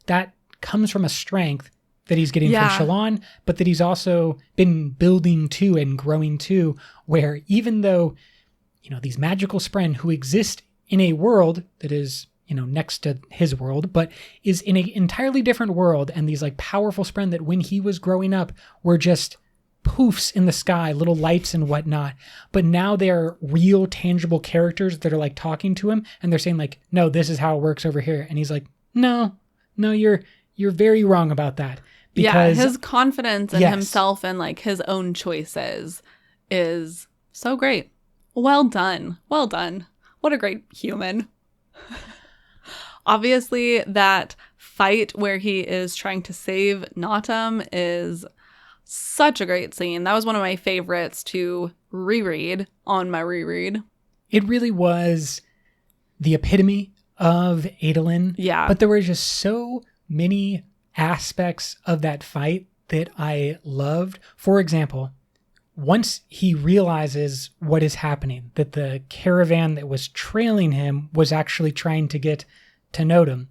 That comes from a strength that he's getting from Shallan, but that he's also been building to and growing to, where even though, these magical spren who exist in a world that is, next to his world, but is in an entirely different world, and these like powerful spren that when he was growing up were just poofs in the sky, little lights and whatnot. But now they're real, tangible characters that are like talking to him, and they're saying like, "No, this is how it works over here." And he's like, "No, you're very wrong about that." Because his confidence in himself and like his own choices is so great. Well done. Well done. What a great human. Obviously, that fight where he is trying to save Notum is such a great scene. That was one of my favorites to reread on my reread. It really was the epitome of Adolin. Yeah. But there were just so many aspects of that fight that I loved. For example, once he realizes what is happening, that the caravan that was trailing him was actually trying to get to Notum,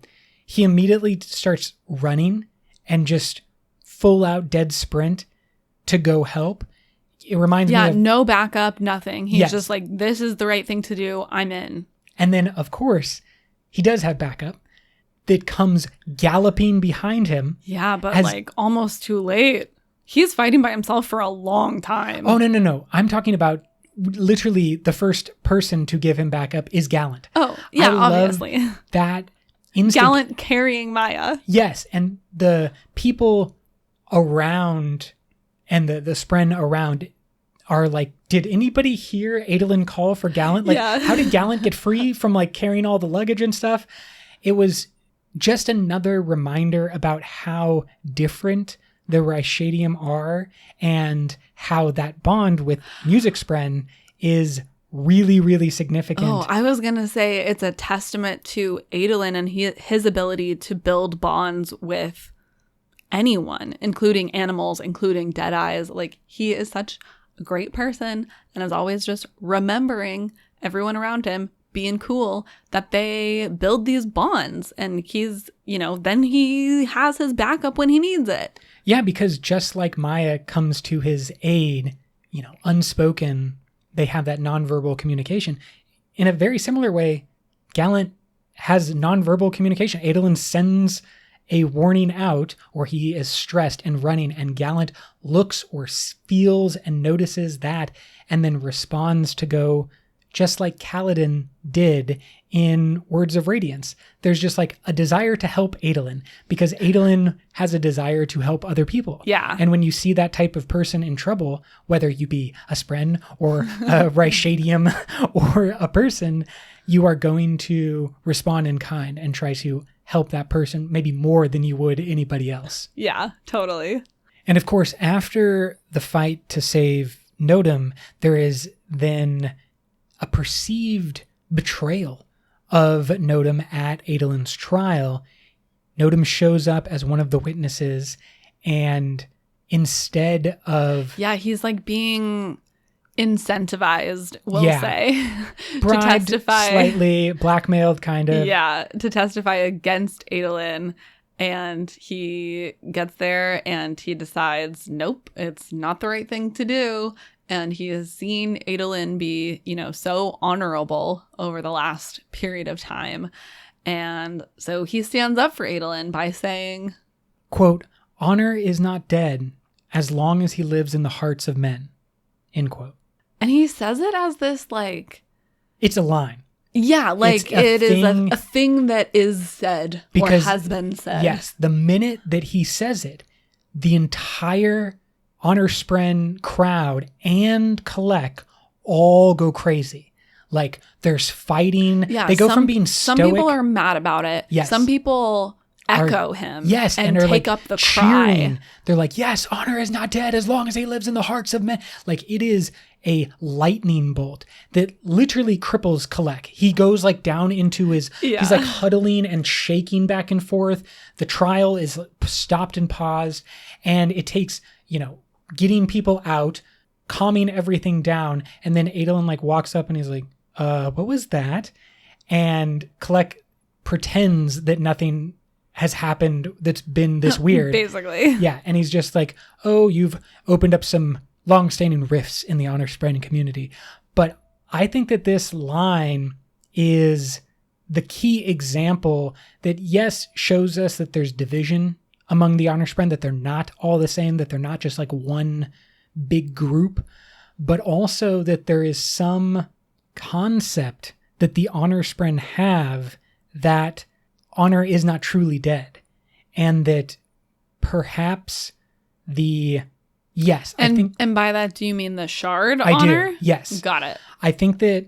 he immediately starts running and just full out dead sprint to go help. It reminds me of... no backup, nothing. He's just like, this is the right thing to do. I'm in. And then, of course, he does have backup that comes galloping behind him. Yeah, but like almost too late. He's fighting by himself for a long time. Oh, no. I'm talking about literally the first person to give him backup is Gallant. Oh, yeah, obviously. That instinct. Gallant carrying Maya. Yes, and the people around and the spren around are like, did anybody hear Adolin call for Gallant? Like, how did Gallant get free from like carrying all the luggage and stuff? It was just another reminder about how different the Rishadium are and how that bond with Music Spren is really, really significant. Oh, I was going to say it's a testament to Adolin and his ability to build bonds with anyone, including animals, including Deadeyes. Like, he is such a great person and is always just remembering everyone around him, being cool, that they build these bonds. And he's, then he has his backup when he needs it. Yeah, because just like Maya comes to his aid, unspoken, they have that nonverbal communication. In a very similar way, Gallant has nonverbal communication. Adolin sends a warning out, or he is stressed and running, and Gallant looks or feels and notices that, and then responds to go just like Kaladin did in Words of Radiance. There's just like a desire to help Adolin, because Adolin has a desire to help other people. Yeah. And when you see that type of person in trouble, whether you be a spren or a Rishadium or a person, you are going to respond in kind and try to help that person maybe more than you would anybody else. Yeah, totally. And of course, after the fight to save Nodum, there is then a perceived betrayal of Nodum at Adolin's trial. Nodum shows up as one of the witnesses, and instead of... Yeah, he's like being incentivized, we'll say, bribed, to testify. Slightly blackmailed, kind of. Yeah, to testify against Adolin. And he gets there and he decides, nope, it's not the right thing to do. And he has seen Adolin be, so honorable over the last period of time. And so he stands up for Adolin by saying, quote, "Honor is not dead as long as he lives in the hearts of men," end quote. And he says it as this, like... It's a line. Yeah, like it is a thing that is said or has been said. Yes, the minute that he says it, the entire Honor Spren crowd and Collect all go crazy. Like, there's fighting. Yeah, they go from being stoic. Some people are mad about it. Yes. Some people echo him. Yes, and are take like up the cheering. cry. They're like, yes, honor is not dead as long as he lives in the hearts of men. Like, it is a lightning bolt that literally cripples Collect. He goes like down into his, he's like huddling and shaking back and forth. The trial is stopped and paused, and it takes, getting people out, calming everything down. And then Adolin like walks up and he's like, what was that? And Collect pretends that nothing has happened that's been this weird. Basically. Yeah. And he's just like, oh, you've opened up some long-standing rifts in the Honor Spren community. But I think that this line is the key example that, yes, shows us that there's division among the Honor Spren, that they're not all the same, that they're not just like one big group, but also that there is some concept that the Honor Spren have that honor is not truly dead, and that perhaps and by that, do you mean the shard honor? I do, yes. Got it. I think that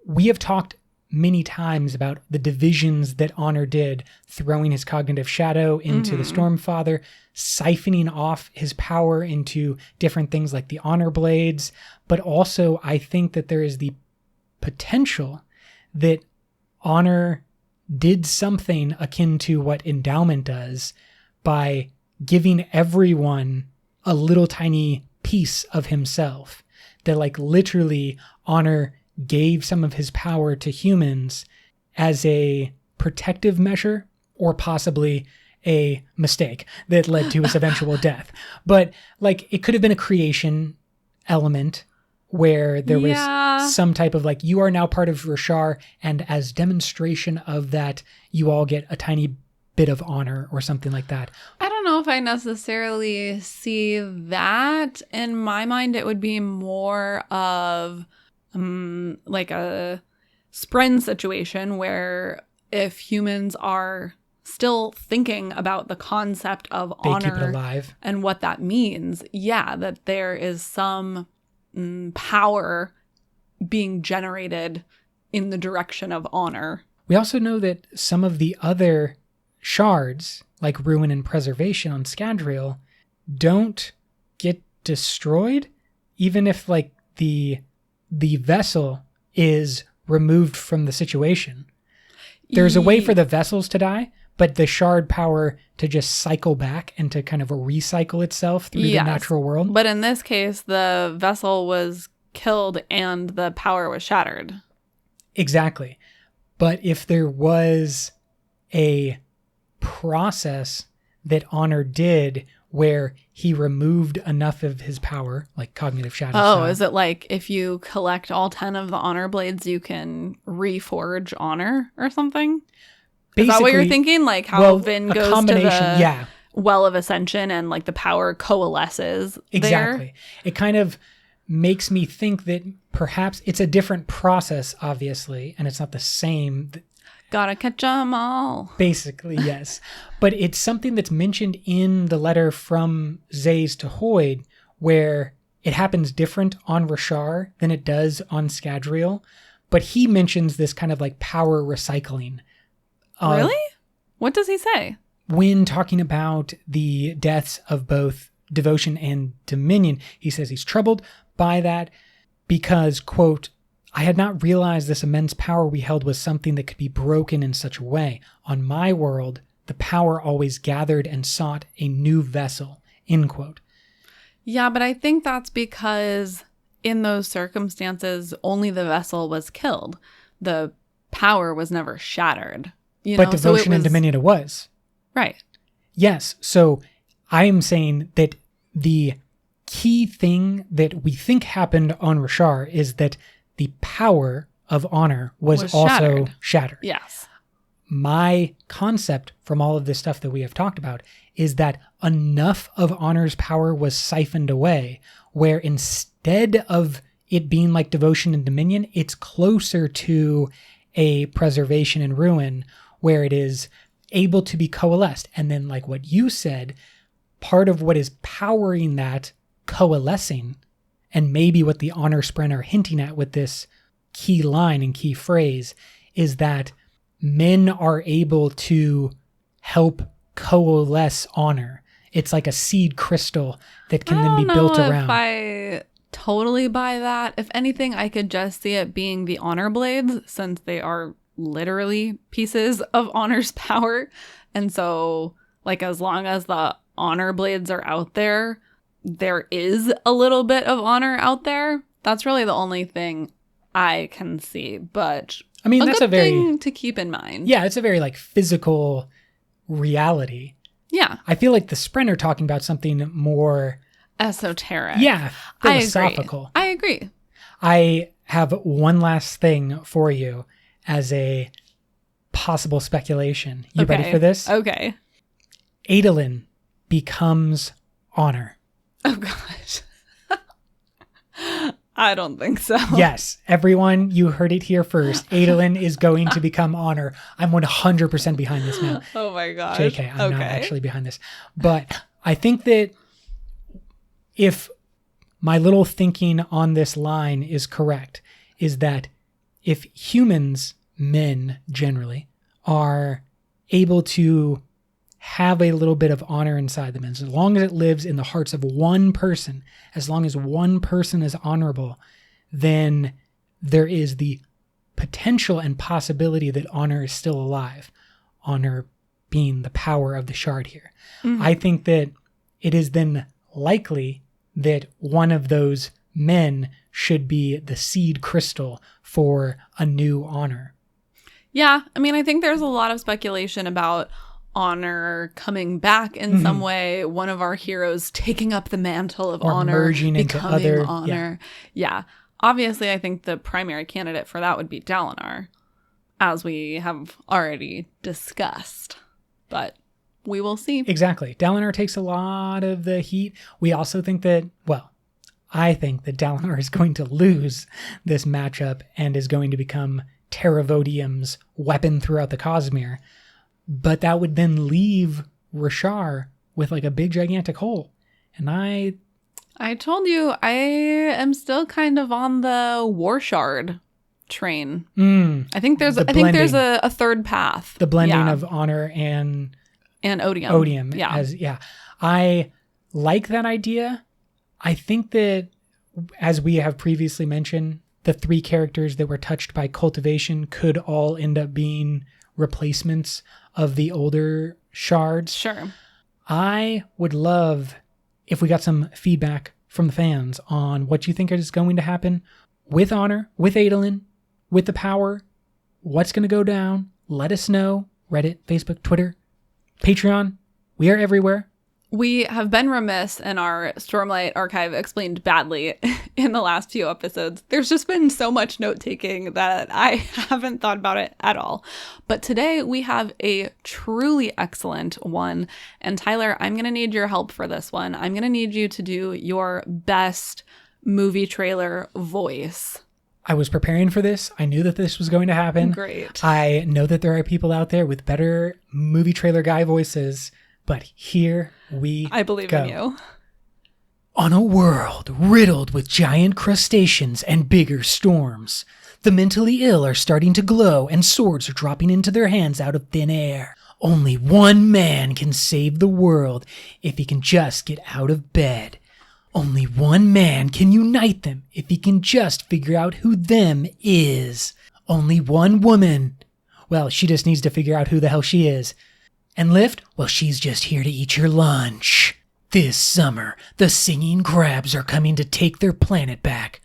we have talked many times about the divisions that Honor did, throwing his cognitive shadow into the Stormfather, siphoning off his power into different things like the Honor Blades, but also I think that there is the potential that Honor did something akin to what Endowment does by giving everyone a little tiny piece of himself. That like literally Honor gave some of his power to humans as a protective measure, or possibly a mistake that led to his eventual death. But like it could have been a creation element where there was some type of like, you are now part of Roshar, and as demonstration of that, you all get a tiny bit of honor or something like that. I don't know if I necessarily see that. In my mind, it would be more of like a spren situation where if humans are still thinking about the concept of honor, keep it alive, and what that means, that there is some power being generated in the direction of honor. We also know that some of the other shards, like Ruin and Preservation on Scadrial, don't get destroyed, even if like the vessel is removed from the situation. There's a way for the vessels to die, but the shard power to just cycle back and to kind of recycle itself through the natural world. But in this case, the vessel was killed and the power was shattered. Exactly. But if there was a process that Honor did where he removed enough of his power, like cognitive shadow. Oh, is it like if you collect all 10 of the honor blades, you can reforge honor or something? Is that what you're thinking? Like how Vin goes to the Well of Ascension and like the power coalesces Exactly. there? It kind of makes me think that perhaps it's a different process, obviously, and it's not the same. Gotta catch 'em all. Basically, yes. But it's something that's mentioned in the letter from Zaze to Hoyd, where it happens different on Roshar than it does on Scadrial. But he mentions this kind of like power recycling. Really? What does he say? When talking about the deaths of both Devotion and Dominion, he says he's troubled by that because, quote, I had not realized this immense power we held was something that could be broken in such a way. On my world, the power always gathered and sought a new vessel, end quote. Yeah, but I think that's because in those circumstances, only the vessel was killed. The power was never shattered. But Devotion and Dominion it was. Right. Yes. So I am saying that the key thing that we think happened on Roshar is that the power of honor was also shattered. Yes. My concept from all of this stuff that we have talked about is that enough of honor's power was siphoned away, where instead of it being like Devotion and Dominion, it's closer to a preservation and ruin, where it is able to be coalesced. And then, like what you said, part of what is powering that coalescing, and maybe what the honor spren are hinting at with this key line and key phrase, is that men are able to help coalesce honor. It's like a seed crystal that can then be built around. I totally buy that. If anything, I could just see it being the honor blades, since they are literally pieces of honor's power. And so, like, as long as the honor blades are out there, there is a little bit of honor out there. That's really the only thing I can see. But I mean, that's a very thing to keep in mind. Yeah, it's a very like physical reality. Yeah. I feel like the spren are talking about something more esoteric. Yeah, philosophical. I agree. I have one last thing for you as a possible speculation. You ready for this? Okay. Adolin becomes honor. Oh, gosh. I don't think so. Yes, everyone, you heard it here first. Adolin is going to become honor. I'm 100% behind this now. Oh my gosh. JK, I'm not actually behind this. But I think that if my little thinking on this line is correct, is that if humans, men generally, are able to have a little bit of honor inside them, as long as it lives in the hearts of one person, as long as one person is honorable, then there is the potential and possibility that honor is still alive. Honor being the power of the shard here. Mm-hmm. I think that it is then likely that one of those men should be the seed crystal for a new honor. Yeah, I mean, I think there's a lot of speculation about honor coming back in some way, one of our heroes taking up the mantle of honor, merging into other honor. Yeah. Obviously, I think the primary candidate for that would be Dalinar, as we have already discussed. But we will see. Exactly. Dalinar takes a lot of the heat. We also think that, well, I think that Dalinar is going to lose this matchup and is going to become Odium's weapon throughout the Cosmere. But that would then leave Roshar with like a big gigantic hole. And I told you, I am still kind of on the War Shard train. I think there's a third path. The blending of honor and Odium. Odium. Yeah. I like that idea. I think that, as we have previously mentioned, the three characters that were touched by cultivation could all end up being replacements of the older shards. Sure. I would love if we got some feedback from the fans on what you think is going to happen with honor, with Adolin, with the power, what's going to go down. Let us know. Reddit, Facebook, Twitter, Patreon. We are everywhere. We have been remiss in our Stormlight Archive Explained Badly in the last few episodes. There's just been so much note-taking that I haven't thought about it at all. But today we have a truly excellent one. And Tyler, I'm going to need your help for this one. I'm going to need you to do your best movie trailer voice. I was preparing for this. I knew that this was going to happen. Great. I know that there are people out there with better movie trailer guy voices. But here we I believe go. in you. On a world riddled with giant crustaceans and bigger storms, the mentally ill are starting to glow and swords are dropping into their hands out of thin air. Only one man can save the world if he can just get out of bed. Only one man can unite them if he can just figure out who them is. Only one woman. Well, she just needs to figure out who the hell she is. And Lift? Well, she's just here to eat your lunch. This summer, the singing crabs are coming to take their planet back.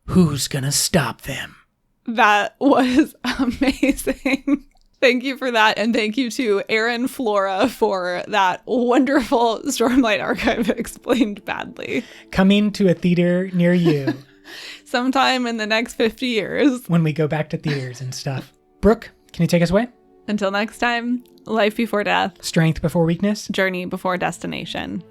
Who's gonna stop them? That was amazing. Thank you for that. And thank you to Aaron Flora for that wonderful Stormlight Archive Explained Badly. Coming to a theater near you. Sometime in the next 50 years. When we go back to theaters and stuff. Brooke, can you take us away? Until next time, life before death, Strength before weakness, journey before destination.